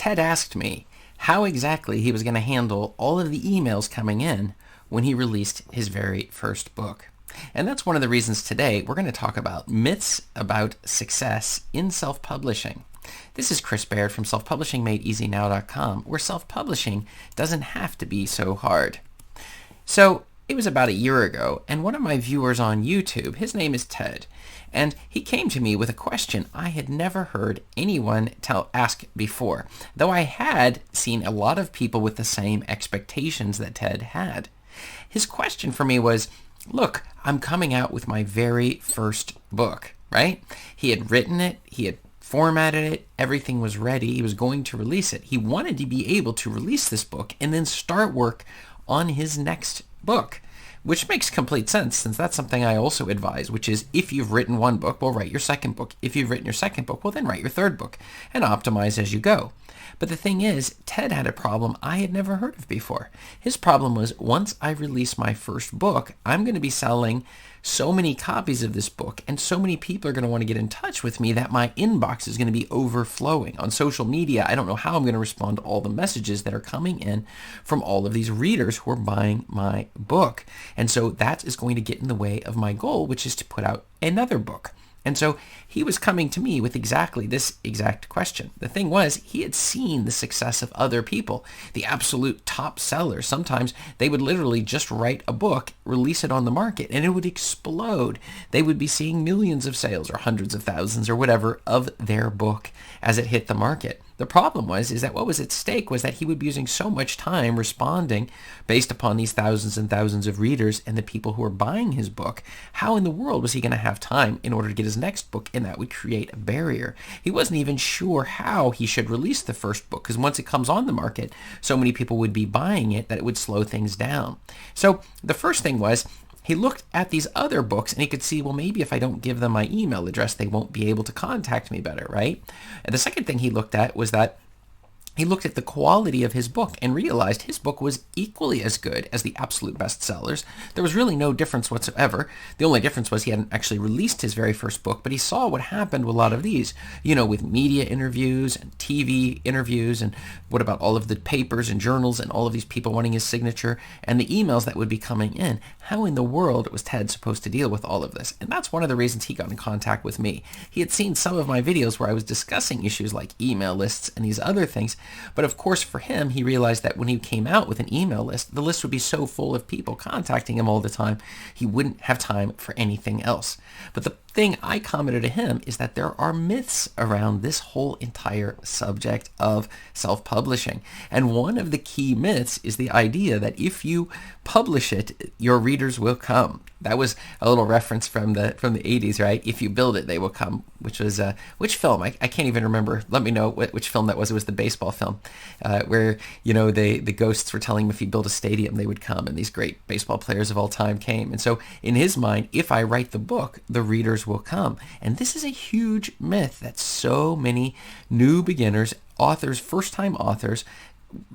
Ted asked me how exactly he was going to handle all of the emails coming in when he released his very first book. And that's one of the reasons today we're going to talk about myths about success in self-publishing. This is Chris Baird from selfpublishingmadeeasynow.com, where self-publishing doesn't have to be so hard. So it was about a year ago, and one of my viewers on YouTube, his name is Ted, and he came to me with a question I had never heard anyone ask before, though I had seen a lot of people with the same expectations that Ted had. His question for me was, look, I'm coming out with my very first book, right? He had written it, he had formatted it, everything was ready, he was going to release it. He wanted to be able to release this book and then start work on his next book, which makes complete sense since that's something I also advise, which is if you've written one book, well, write your second book. If you've written your second book, well, then write your third book and optimize as you go. But the thing is, Ted had a problem I had never heard of before. His problem was, once I release my first book, I'm going to be selling so many copies of this book, and so many people are going to want to get in touch with me that my inbox is going to be overflowing. On social media, I don't know how I'm going to respond to all the messages that are coming in from all of these readers who are buying my book. And so that is going to get in the way of my goal, which is to put out another book. And so he was coming to me with exactly this exact question. The thing was, he had seen the success of other people, the absolute top sellers. Sometimes they would literally just write a book, release it on the market, and it would explode. They would be seeing millions of sales or hundreds of thousands or whatever of their book as it hit the market. The problem is that what was at stake was that he would be using so much time responding based upon these thousands and thousands of readers and the people who are buying his book. How in the world was he going to have time in order to get his next book? And that would create a barrier. He wasn't even sure how he should release the first book, because once it comes on the market, so many people would be buying it that it would slow things down. So the first thing was, he looked at these other books and he could see, well, maybe if I don't give them my email address, they won't be able to contact me better, right? And the second thing he looked at was that he looked at the quality of his book and realized his book was equally as good as the absolute bestsellers. There was really no difference whatsoever. The only difference was he hadn't actually released his very first book, but he saw what happened with a lot of these, with media interviews and TV interviews, and what about all of the papers and journals and all of these people wanting his signature and the emails that would be coming in. How in the world was Ted supposed to deal with all of this? And that's one of the reasons he got in contact with me. He had seen some of my videos where I was discussing issues like email lists and these other things. But of course, for him, he realized that when he came out with an email list, the list would be so full of people contacting him all the time, he wouldn't have time for anything else. But the thing I commented to him is that there are myths around this whole entire subject of self-publishing. And one of the key myths is the idea that if you publish it, your readers will come. That was a little reference from the 80s, right? If you build it, they will come, which was, which film? I can't even remember. Let me know which film that was. It was the baseball film where, the ghosts were telling him if you build a stadium, they would come, and these great baseball players of all time came. And so in his mind, if I write the book, the readers will come. And this is a huge myth that so many new beginners, authors, first-time authors,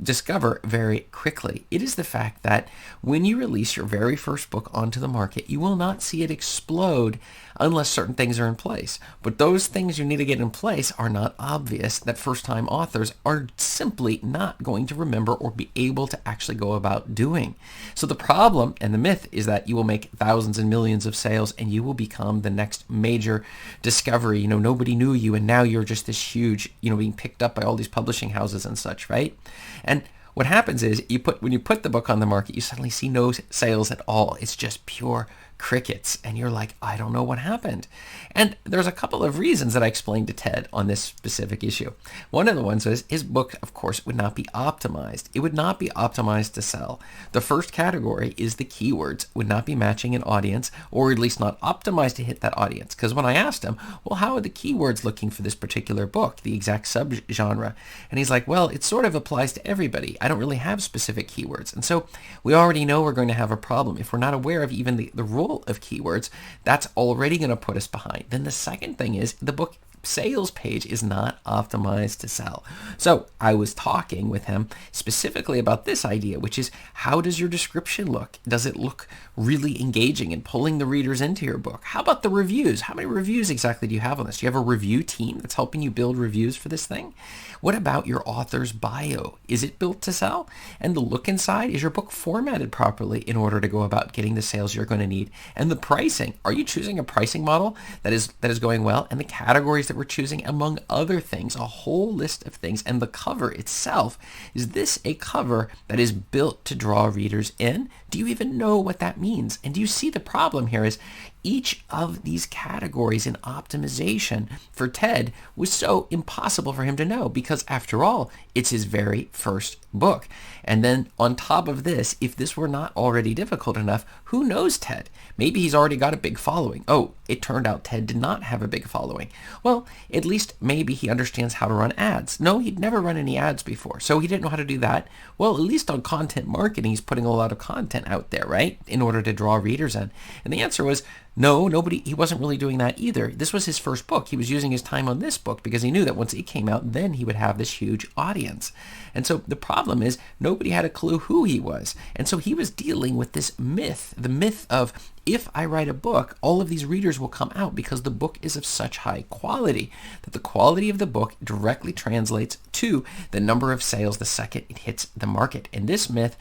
discover very quickly. It is the fact that when you release your very first book onto the market, you will not see it explode unless certain things are in place. But those things you need to get in place are not obvious, that first-time authors are simply not going to remember or be able to actually go about doing. So the problem and the myth is that you will make thousands and millions of sales and you will become the next major discovery. Nobody knew you, and now you're just this huge, being picked up by all these publishing houses and such, right? And what happens is when you put the book on the market, you suddenly see no sales at all. It's just pure crickets, and you're like, I don't know what happened. And there's a couple of reasons that I explained to Ted on this specific issue. One of the ones was his book, of course, would not be optimized. It would not be optimized to sell. The first category is the keywords would not be matching an audience, or at least not optimized to hit that audience. Because when I asked him, well, how are the keywords looking for this particular book, the exact subgenre? And he's like, well, it sort of applies to everybody. I don't really have specific keywords. And so we already know we're going to have a problem. If we're not aware of even the rule of keywords, that's already going to put us behind. Then the second thing is the book sales page is not optimized to sell. So I was talking with him specifically about this idea, which is, how does your description look? Does it look really engaging and pulling the readers into your book? How about the reviews? How many reviews exactly do you have on this? Do you have a review team that's helping you build reviews for this thing? What about your author's bio? Is it built to sell? And the look inside, is your book formatted properly in order to go about getting the sales you're going to need? And the pricing, are you choosing a pricing model that is going well? And the categories that we're choosing, among other things, a whole list of things. And the cover itself, is this a cover that is built to draw readers in? Do you even know what that means? And do you see the problem here is each of these categories in optimization for Ted was so impossible for him to know, because after all, it's his very first book. And then on top of this, if this were not already difficult enough, who knows Ted? Maybe he's already got a big following. Oh, it turned out Ted did not have a big following. Well, at least maybe he understands how to run ads. No, he'd never run any ads before, so he didn't know how to do that. Well, at least on content marketing, he's putting a lot of content out there, right, in order to draw readers in. And the answer was, no, he wasn't really doing that either. This was his first book. He was using his time on this book because he knew that once it came out, then he would have this huge audience. And so the problem is nobody had a clue who he was. And so he was dealing with this myth, the myth of, if I write a book, all of these readers will come out because the book is of such high quality, that the quality of the book directly translates to the number of sales the second it hits the market. And this myth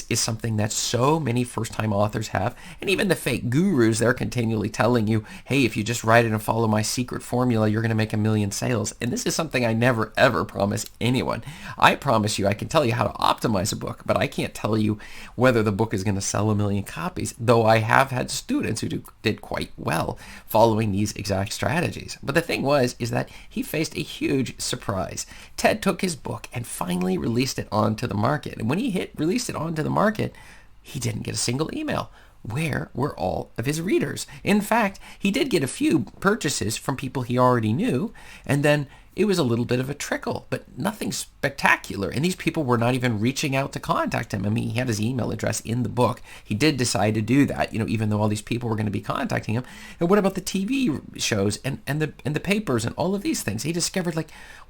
is something that so many first-time authors have, and even the fake gurus, they're continually telling you, hey, if you just write it and follow my secret formula, you're going to make 1 million sales. And this is something I never, ever promise anyone. I promise you, I can tell you how to optimize a book, but I can't tell you whether the book is going to sell 1 million copies, though I have had students who did quite well following these exact strategies. But the thing is that he faced a huge surprise. Ted took his book and finally released it onto the market. And when he released it onto the market, he didn't get a single email. Where were all of his readers? In fact, he did get a few purchases from people he already knew, and then it was a little bit of a trickle, but nothing spectacular. And these people were not even reaching out to contact him. I mean, he had his email address in the book. He did decide to do that, even though all these people were going to be contacting him. And what about the TV shows and the papers and all of these things? He discovered,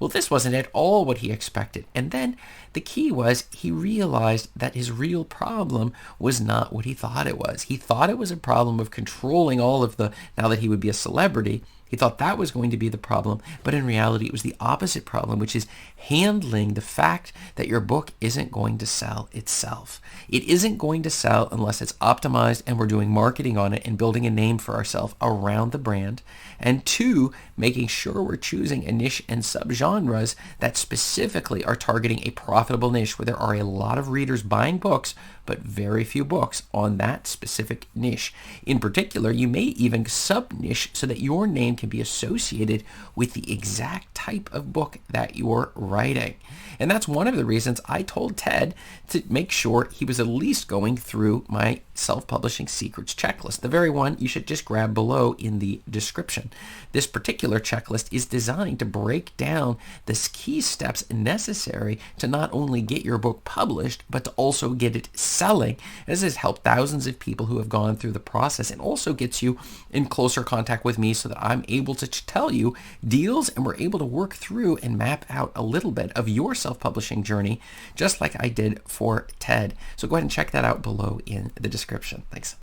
well, this wasn't at all what he expected. And then the key was he realized that his real problem was not what he thought it was. He thought it was a problem of controlling all of now that he would be a celebrity. He thought that was going to be the problem, but in reality, it was the opposite problem, which is handling the fact that your book isn't going to sell itself. It isn't going to sell unless it's optimized and we're doing marketing on it and building a name for ourselves around the brand. And 2, making sure we're choosing a niche and subgenres that specifically are targeting a profitable niche where there are a lot of readers buying books, but very few books on that specific niche. In particular, you may even sub-niche so that your name can be associated with the exact type of book that you're writing. And that's one of the reasons I told Ted to make sure he was at least going through my self-publishing secrets checklist, the very one you should just grab below in the description. This particular checklist is designed to break down the key steps necessary to not only get your book published, but to also get it selling. This has helped thousands of people who have gone through the process, and also gets you in closer contact with me so that I'm able to tell you deals, and we're able to work through and map out a little bit of your self-publishing journey, just like I did for Ted. So go ahead and check that out below in the description. Thanks.